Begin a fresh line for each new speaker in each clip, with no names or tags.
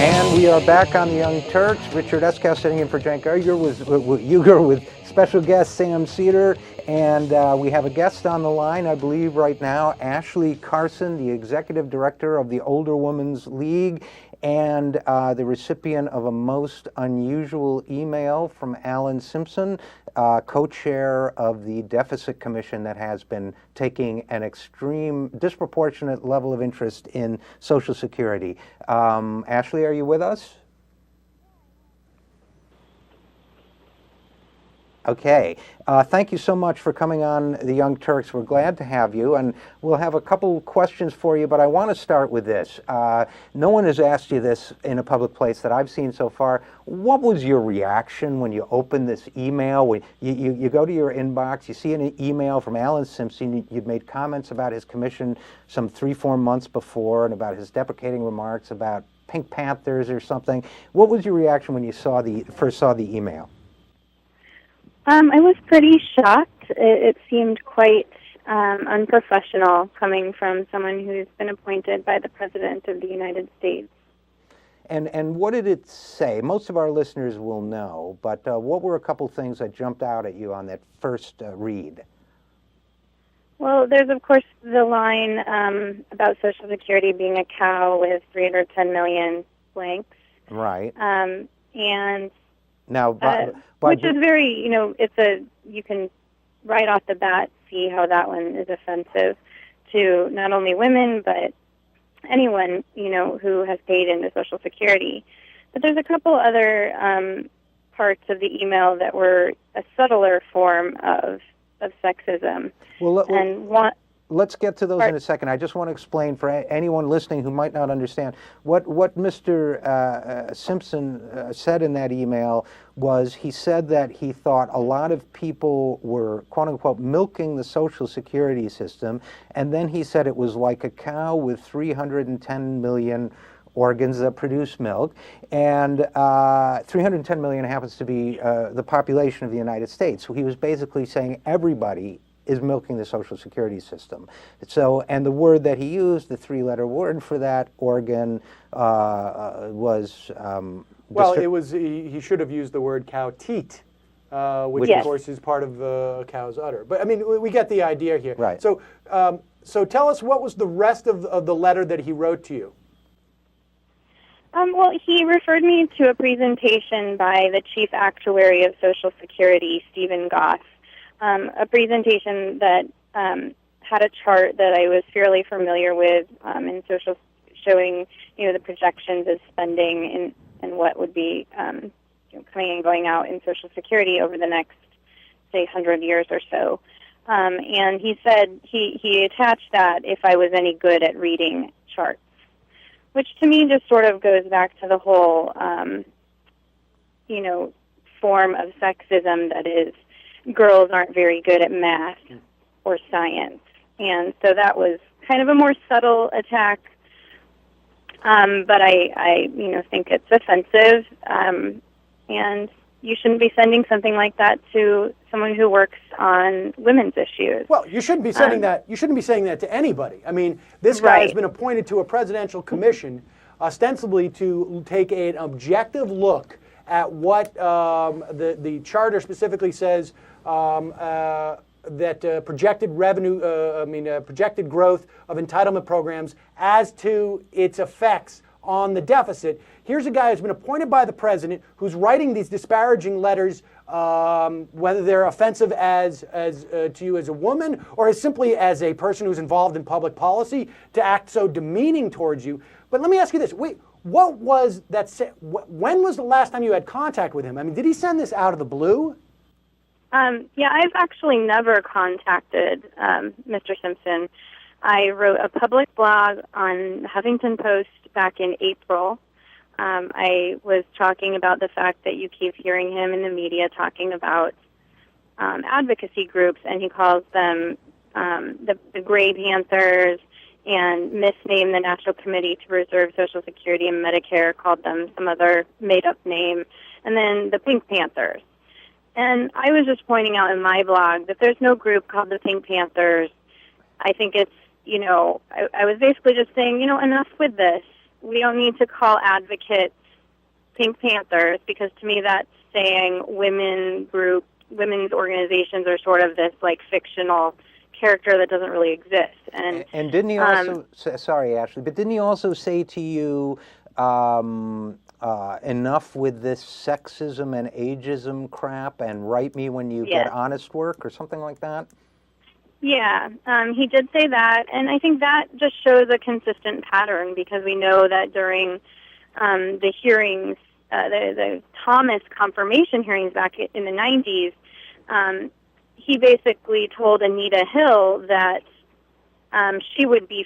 And we are back on the Young Turks. Richard Eskow sitting in for Cenk Uygur with special guest Sam Cedar. And we have a guest on the line, I believe, right now, Ashley Carson, the executive director of the Older Women's League, and the recipient of a most unusual email from Alan Simpson, co-chair of the Deficit Commission that has been taking an extreme, disproportionate level of interest in Social Security. Ashley, are you with us? Okay. Thank you so much for coming on the Young Turks. We're glad to have you, and we'll have a couple questions for you, but I want to start with this. No one has asked you this in a public place that I've seen so far. What was your reaction when you opened this email? When you go to your inbox, you see an email from Alan Simpson. You'd made comments about his commission some 3-4 months before and about his deprecating remarks about Pink Panthers or something. What was your reaction when you first saw the email?
I was pretty shocked. It seemed quite unprofessional coming from someone who's been appointed by the President of the United States.
And what did it say? Most of our listeners will know, but what were a couple things that jumped out at you on that first read?
Well, there's, of course, the line about Social Security being a cow with 310 million blanks.
Right.
And...
Now,
which is very, you can right off the bat see how that one is offensive to not only women, but anyone, who has paid into Social Security. But there's a couple other parts of the email that were a subtler form of sexism.
Let's get to those in a second. I just want to explain for anyone listening who might not understand. What Mr. Simpson said in that email was he said that he thought a lot of people were, quote unquote, milking the Social Security system, and then he said it was like a cow with 310 million organs that produce milk, and 310 million happens to be the population of the United States. So he was basically saying everybody is milking the Social Security system. So, and the word that he used, the 3-letter word for that organ, was...
he should have used the word cow teat, which
yes.
of course is part of a cow's udder. But I mean, we get the idea here.
Right.
So, so tell us, what was the rest of the letter that he wrote to you?
Well, he referred me to a presentation by the Chief Actuary of Social Security, Stephen Goff. A presentation that had a chart that I was fairly familiar with in social, showing the projections of spending and what would be coming and going out in Social Security over the next, say, 100 years or so. And he said he attached that if I was any good at reading charts, which to me just sort of goes back to the whole, form of sexism that is, girls aren't very good at math or science. And so that was kind of a more subtle attack, but I think it's offensive, and you shouldn't be sending something like that to someone who works on women's issues.
Well, you shouldn't be sending that. You shouldn't be saying that to anybody. I mean, this guy has been appointed to a presidential commission, ostensibly to take an objective look at what the charter specifically says. That projected revenue, projected growth of entitlement programs as to its effects on the deficit. Here's a guy who's been appointed by the president who's writing these disparaging letters, whether they're offensive as to you as a woman or as simply as a person who's involved in public policy, to act so demeaning towards you. But let me ask you this. Wait, what was that? When was the last time you had contact with him? I mean, did he send this out of the blue?
Yeah, I've actually never contacted Mr. Simpson. I wrote a public blog on the Huffington Post back in April. I was talking about the fact that you keep hearing him in the media talking about advocacy groups, and he calls them the Gray Panthers, and misnamed the National Committee to Preserve Social Security and Medicare, called them some other made-up name, and then the Pink Panthers. And I was just pointing out in my blog that there's no group called the Pink Panthers. I think it's, I was basically just saying, enough with this. we don't need to call advocates Pink Panthers, because to me that's saying women's organizations are sort of this like fictional character that doesn't really exist.
And didn't he also, sorry Ashley, but didn't he also say to you, enough with this sexism and ageism crap, and write me when you get honest work, or something like that?
Yeah, he did say that, and I think that just shows a consistent pattern, because we know that during the hearings, the Thomas confirmation hearings back in the 90s, he basically told Anita Hill that she would be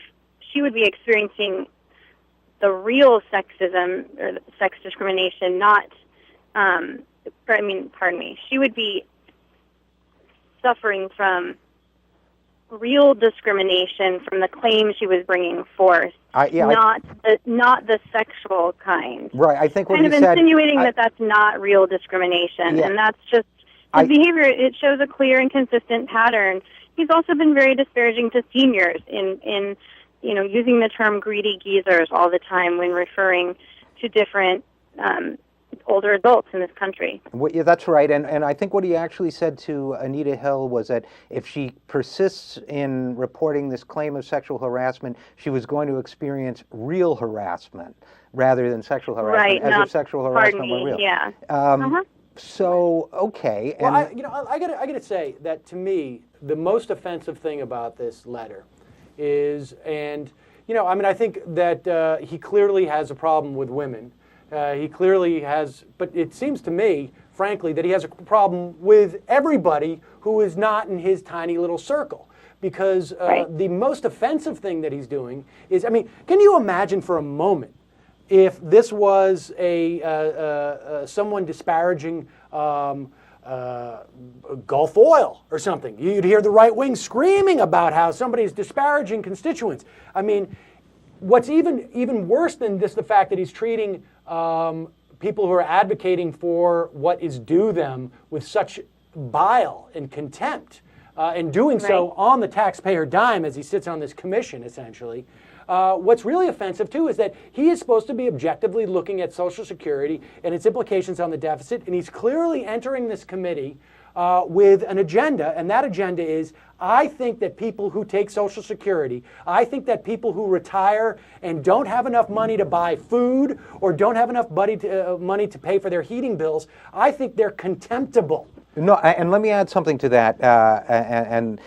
experiencing the real sexism or sex discrimination, not, pardon me, she would be suffering from real discrimination from the claim she was bringing forth, not the sexual kind.
Right, I think what
kind
he
of
said,
insinuating that that's not real discrimination, and that's just his behavior. It shows a clear and consistent pattern. He's also been very disparaging to seniors in using the term greedy geezers all the time when referring to different older adults in this country.
Well, yeah, that's right, and I think what he actually said to Anita Hill was that if she persists in reporting this claim of sexual harassment, she was going to experience real harassment rather than sexual harassment, as if sexual harassment were real.
Yeah.
So, okay.
Well, I gotta say that to me, the most offensive thing about this letter is, and I think that he clearly has a problem with women. He clearly has, but it seems to me, frankly, that he has a problem with everybody who is not in his tiny little circle. Because the most offensive thing that he's doing is, can you imagine for a moment if this was someone disparaging Gulf Oil or something? You'd hear the right wing screaming about how somebody's disparaging constituents. What's even worse than this, the fact that he's treating people who are advocating for what is due them with such bile and contempt, and doing so on the taxpayer dime as he sits on this commission, essentially. What's really offensive, too, is that he is supposed to be objectively looking at Social Security and its implications on the deficit, and he's clearly entering this committee with an agenda, and that agenda is, I think that people who take Social Security, I think that people who retire and don't have enough money to buy food or don't have enough money to pay for their heating bills, I think they're contemptible.
No, and let me add something to that, and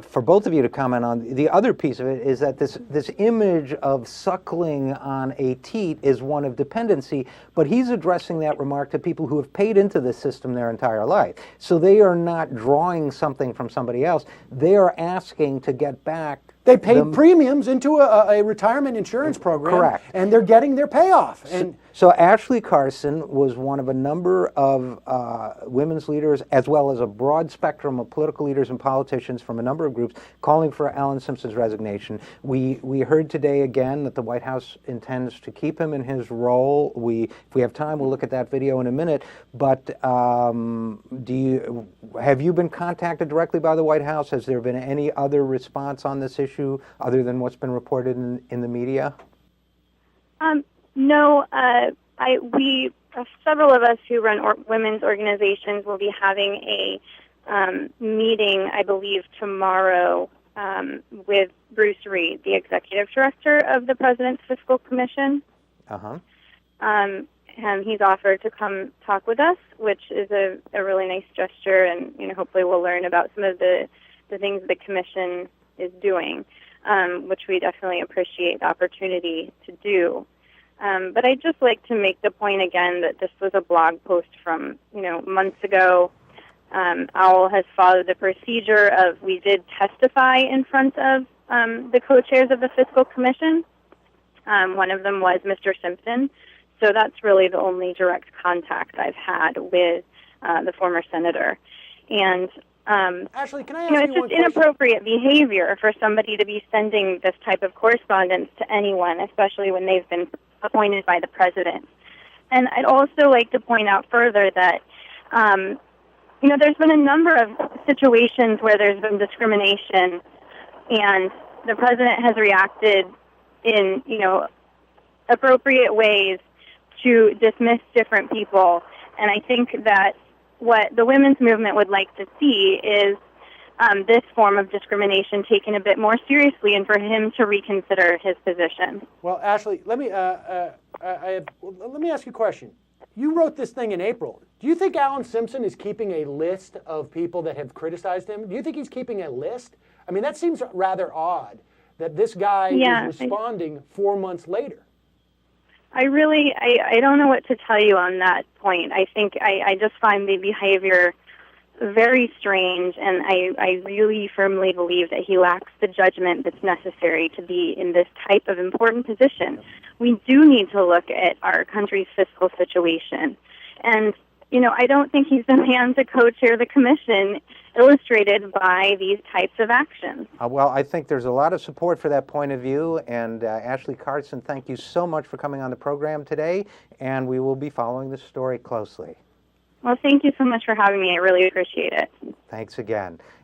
for both of you to comment on. The other piece of it is that this image of suckling on a teat is one of dependency, but he's addressing that remark to people who have paid into the system their entire life. So they are not drawing something from somebody else. They are asking to get back.
They paid premiums into a retirement insurance program.
Correct.
And they're getting their payoff.
So Ashley Carson was one of a number of women's leaders, as well as a broad spectrum of political leaders and politicians from a number of groups calling for Alan Simpson's resignation. We heard today again that the White House intends to keep him in his role. If we have time, we'll look at that video in a minute. But have you been contacted directly by the White House? Has there been any other response on this issue other than what's been reported in the media?
No, several of us who run women's organizations will be having a meeting, I believe, tomorrow with Bruce Reed, the executive director of the President's Fiscal Commission. And he's offered to come talk with us, which is a really nice gesture, and hopefully we'll learn about some of the things the commission is doing, which we definitely appreciate the opportunity to do. But I'd just like to make the point again that this was a blog post from, months ago. OWL has followed the procedure of, we did testify in front of the co-chairs of the Fiscal Commission. One of them was Mr. Simpson. So that's really the only direct contact I've had with the former senator. And
Ashley, can I ask you
it's just inappropriate behavior for somebody to be sending this type of correspondence to anyone, especially when they've been appointed by the president. And I'd also like to point out further that, there's been a number of situations where there's been discrimination, and the president has reacted in, appropriate ways to dismiss different people. And I think that what the women's movement would like to see is this form of discrimination taken a bit more seriously, and for him to reconsider his position.
Well, Ashley, let me ask you a question. You wrote this thing in April. Do you think Alan Simpson is keeping a list of people that have criticized him? Do you think he's keeping a list? I mean, that seems rather odd that this guy is responding 4 months later.
I don't know what to tell you on that point. I think I just find the behavior very strange, and I really firmly believe that he lacks the judgment that's necessary to be in this type of important position. We do need to look at our country's fiscal situation. And, I don't think he's the man to co-chair the commission illustrated by these types of actions.
Well, I think there's a lot of support for that point of view. And Ashley Carson, thank you so much for coming on the program today. And we will be following this story closely.
Well, thank you so much for having me. I really appreciate it.
Thanks again.